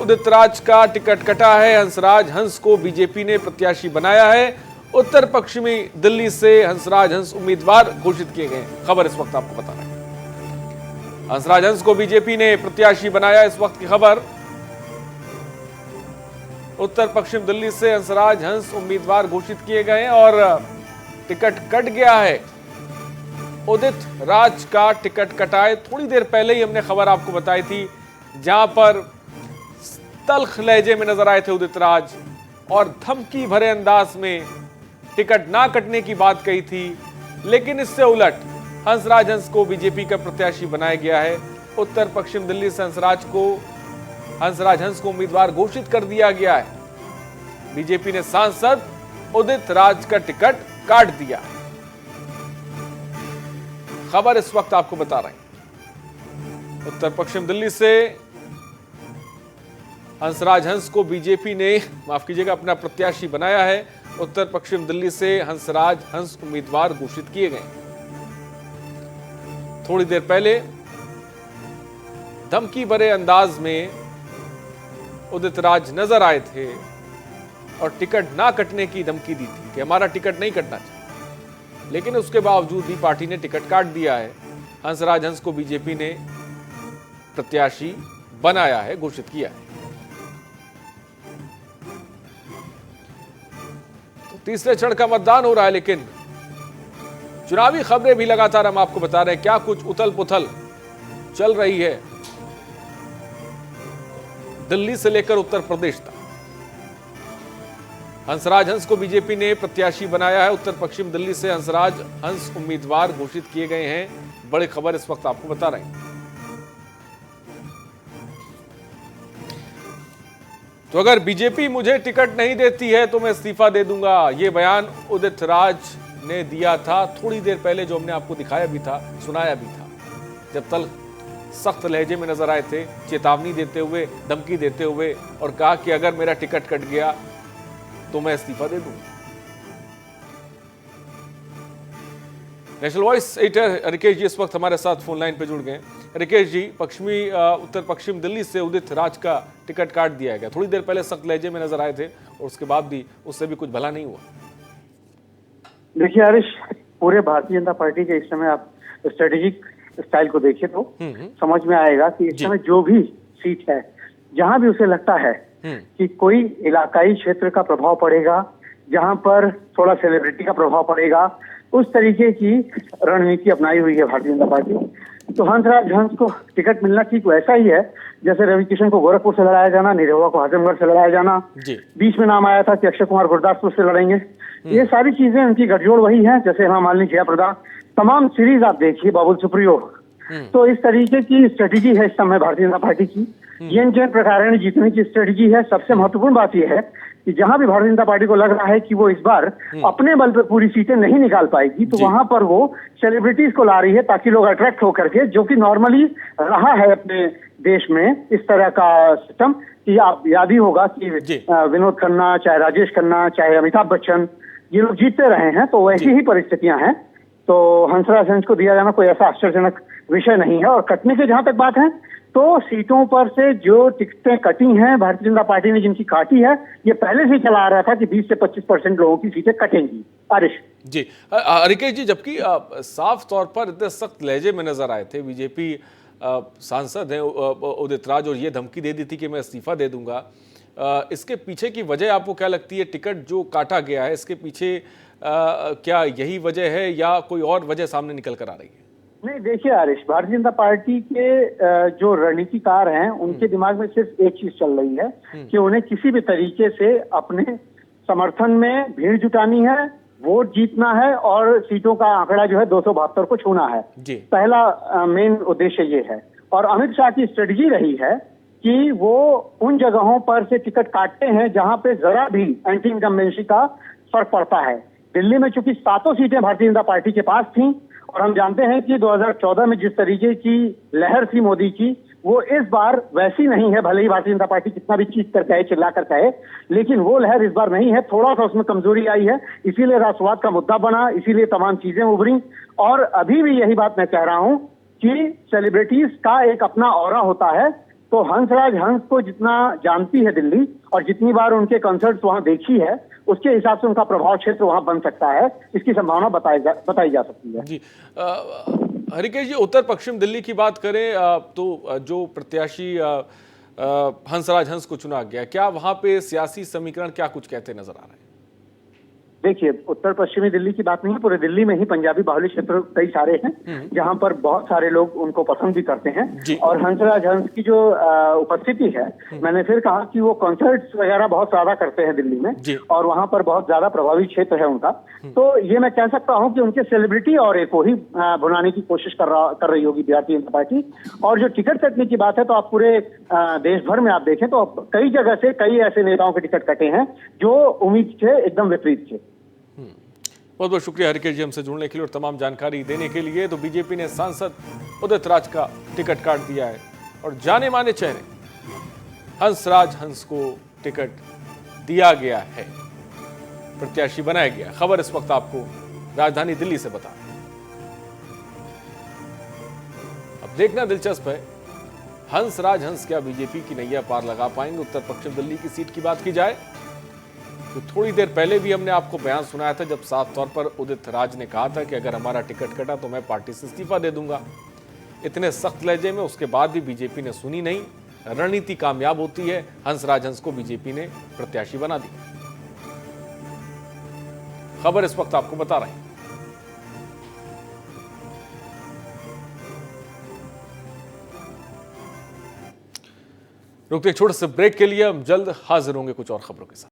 उदित राज का टिकट कटा है। हंसराज हंस को बीजेपी ने प्रत्याशी बनाया है। उत्तर पश्चिमी दिल्ली से हंसराज हंस उम्मीदवार घोषित किए गए। खबर इस वक्त आपको बता रहे हैं। हंसराज हंस को बीजेपी ने प्रत्याशी बनाया, इस वक्त की खबर। उत्तर पश्चिम दिल्ली से हंसराज हंस उम्मीदवार घोषित किए गए और टिकट कट गया है। उदित राज का टिकट कटाए थोड़ी देर पहले ही हमने खबर आपको बताई थी, जहां पर तल्ख लहजे में नजर आए थे उदित राज और धमकी भरे अंदाज में टिकट ना कटने की बात कही थी। लेकिन इससे उलट हंसराज हंस को बीजेपी का प्रत्याशी बनाया गया है। उत्तर पश्चिम दिल्ली से हंसराज हंस को उम्मीदवार घोषित कर दिया गया है। बीजेपी ने सांसद उदित राज का टिकट काट दिया है। खबर इस वक्त आपको बता रहे हैं। उत्तर पश्चिम दिल्ली से हंसराज हंस को बीजेपी ने, माफ कीजिएगा, अपना प्रत्याशी बनाया है। उत्तर पश्चिम दिल्ली से हंसराज हंस उम्मीदवार घोषित किए गए। थोड़ी देर पहले धमकी भरे अंदाज में उदित राज नजर आए थे और टिकट ना कटने की धमकी दी थी कि हमारा टिकट नहीं कटना चाहिए। लेकिन उसके बावजूद भी पार्टी ने टिकट काट दिया है। हंसराज हंस को बीजेपी ने प्रत्याशी बनाया है, घोषित किया है। तो तीसरे चरण का मतदान हो रहा है, लेकिन चुनावी खबरें भी लगातार हम आपको बता रहे हैं। क्या कुछ उथल पुथल चल रही है दिल्ली से लेकर उत्तर प्रदेश तक। हंसराज हंस को बीजेपी ने प्रत्याशी बनाया है। उत्तर पश्चिम दिल्ली से हंसराज हंस उम्मीदवार घोषित किए गए हैं। बड़ी खबर इस वक्त आपको बता रहे हैं। तो अगर बीजेपी मुझे टिकट नहीं देती है तो मैं इस्तीफा दे दूंगा, यह बयान उदित राज ने दिया था थोड़ी देर पहले, जो हमने आपको दिखाया भी था, सुनाया भी था, जब तल सख्त लहजे में नजर आए थे, चेतावनी देते हुए, धमकी देते हुए, और कहा कि अगर मेरा टिकट कट गया तो मैं इस्तीफा दे दूंगा। नेशनल वॉइस एडिटर रिकेश जी इस वक्त हमारे साथ फोन लाइन पे जुड़ गए। रिकेश जी, उत्तर पश्चिम दिल्ली से उदित राज का टिकट काट दिया गया। थोड़ी देर पहले सख्त लहजे में नजर आए थे और उसके बाद भी उससे भी कुछ भला नहीं हुआ। देखिए हरीश, पूरे भारतीय जनता पार्टी के इस समय आप स्ट्रेटेजिक स्टाइल को देखिए तो समझ में आएगा कि इस समय जो भी सीट है, जहां भी उसे लगता है कि कोई इलाकाई क्षेत्र का प्रभाव पड़ेगा, जहां पर थोड़ा सेलिब्रिटी का प्रभाव पड़ेगा, उस तरीके की रणनीति अपनाई हुई है भारतीय जनता पार्टी। तो हंसराज हंस को टिकट मिलना ठीक वैसा ही है जैसे रवि किशन को गोरखपुर से लड़ाया जाना, निरहुआ को आजमगढ़ से लड़ाया जाना। बीच में नाम आया था कि अक्षय कुमार गुरदासपुर से लड़ेंगे। ये सारी चीजें उनकी गठजोड़ वही है, जैसे हेमा मालिनी, जया प्रदा, तमाम सीरीज आप देखिए, बाबुल सुप्रियो। तो इस तरीके की स्ट्रेटेजी है इस समय भारतीय जनता पार्टी की। येन जैन प्रकारण जीतने की स्ट्रेटेजी है। सबसे महत्वपूर्ण बात यह है कि जहां भी भारतीय जनता पार्टी को लग रहा है कि वो इस बार अपने बल पर पूरी सीटें नहीं निकाल पाएगी, तो वहां पर वो सेलिब्रिटीज को ला रही है ताकि लोग अट्रैक्ट होकर के, जो कि नॉर्मली रहा है अपने देश में इस तरह का सिस्टम, कि आप याद ही होगा कि विनोद खन्ना, चाहे राजेश खन्ना, चाहे अमिताभ बच्चन, ये लोग जीतते रहे हैं। तो वैसी ही परिस्थितियां हैं। तो हंसराज हंस को दिया जाना कोई ऐसा आश्चर्यजनक विषय नहीं है। और कटने की जहां तक बात है, तो सीटों पर से जो टिकटें कटी हैं भारतीय जनता पार्टी ने, जिनकी काटी है, ये पहले से चला आ रहा था कि 20 से 25% लोगों की सीटें कटेंगी। आरिश जी, रिकेश जी, जबकि साफ तौर पर इतने सख्त लहजे में नजर आए थे, बीजेपी सांसद हैं उदित राज, और ये धमकी दे दी थी कि मैं इस्तीफा दे दूंगा। इसके पीछे की वजह आपको क्या लगती है? टिकट जो काटा गया है, इसके पीछे क्या यही वजह है या कोई और वजह सामने निकल कर आ रही है? नहीं, देखिए आरिश, भारतीय जनता पार्टी के जो रणनीतिकार हैं, उनके दिमाग में सिर्फ एक चीज चल रही है कि उन्हें किसी भी तरीके से अपने समर्थन में भीड़ जुटानी है, वोट जीतना है और सीटों का आंकड़ा जो है 272 को छूना है। पहला मेन उद्देश्य ये है। और अमित शाह की स्ट्रेटजी रही है कि वो उन जगहों पर से टिकट काटते हैं जहां पे जरा भी एंटी इनकम्बेंसी का फर्क पड़ता है। दिल्ली में चूंकि 7 सीटें भारतीय जनता पार्टी के पास थीं, और हम जानते हैं कि 2014 में जिस तरीके की लहर थी मोदी की, वो इस बार वैसी नहीं है। भले ही भारतीय जनता पार्टी कितना भी चीख कर कहे, चिल्ला कर कहे, लेकिन वो लहर इस बार नहीं है। थोड़ा सा उसमें कमजोरी आई है, इसीलिए राष्ट्रवाद का मुद्दा बना, इसीलिए तमाम चीजें उभरी। और अभी भी यही बात मैं कह रहा हूं कि सेलिब्रिटीज का एक अपना ऑरा होता है तो हंसराज हंस को जितना जानती है दिल्ली और जितनी बार उनके कंसर्ट्स वहां देखी है, उसके हिसाब से उनका प्रभाव क्षेत्र वहां बन सकता है, इसकी संभावना बताई जा सकती है। जी हरिकेश जी, उत्तर पश्चिम दिल्ली की बात करें तो जो प्रत्याशी हंसराज हंस को चुना गया, क्या वहां पे सियासी समीकरण क्या कुछ कहते नजर आ रहे हैं? देखिए, उत्तर पश्चिमी दिल्ली की बात नहीं है, पूरे दिल्ली में ही पंजाबी बाहुल्य क्षेत्र कई सारे हैं जहां पर बहुत सारे लोग उनको पसंद भी करते हैं। और हंसराज हंस की जो उपस्थिति है, मैंने फिर कहा कि वो कॉन्सर्ट्स वगैरह बहुत ज्यादा करते हैं दिल्ली में और वहां पर बहुत ज्यादा प्रभावी क्षेत्र है उनका। तो ये मैं कह सकता हूं कि उनके सेलिब्रिटी और एक को ही भुनाने की कोशिश कर रही होगी भारतीय जनता पार्टी। और जो टिकट कटने की बात है, तो आप पूरे देश भर में आप देखें तो कई जगह से कई ऐसे नेताओं के टिकट कटे हैं जो उम्मीद से एकदम विपरीत थे। बहुत बहुत शुक्रिया हरिकेश जी हमसे जुड़ने के लिए और तमाम जानकारी देने के लिए। तो बीजेपी ने सांसद उदित राज का टिकट काट दिया है और जाने माने चेहरे हंसराज हंस को टिकट दिया गया है, प्रत्याशी बनाया गया। खबर इस वक्त आपको राजधानी दिल्ली से बता। अब देखना दिलचस्प है, हंसराज हंस क्या बीजेपी की नैया पार लगा पाएंगे? उत्तर पश्चिम दिल्ली की सीट की बात की जाए तो थोड़ी देर पहले भी हमने आपको बयान सुनाया था, जब साफ तौर पर उदित राज ने कहा था कि अगर हमारा टिकट कटा तो मैं पार्टी से इस्तीफा दे दूंगा। इतने सख्त लहजे में उसके बाद भी बीजेपी ने सुनी नहीं। रणनीति कामयाब होती है, हंसराज हंस को बीजेपी ने प्रत्याशी बना दिया। खबर इस वक्त आपको बता रहे हैं। रुकते छोटे से ब्रेक के लिए, हम जल्द हाजिर होंगे कुछ और खबरों के साथ।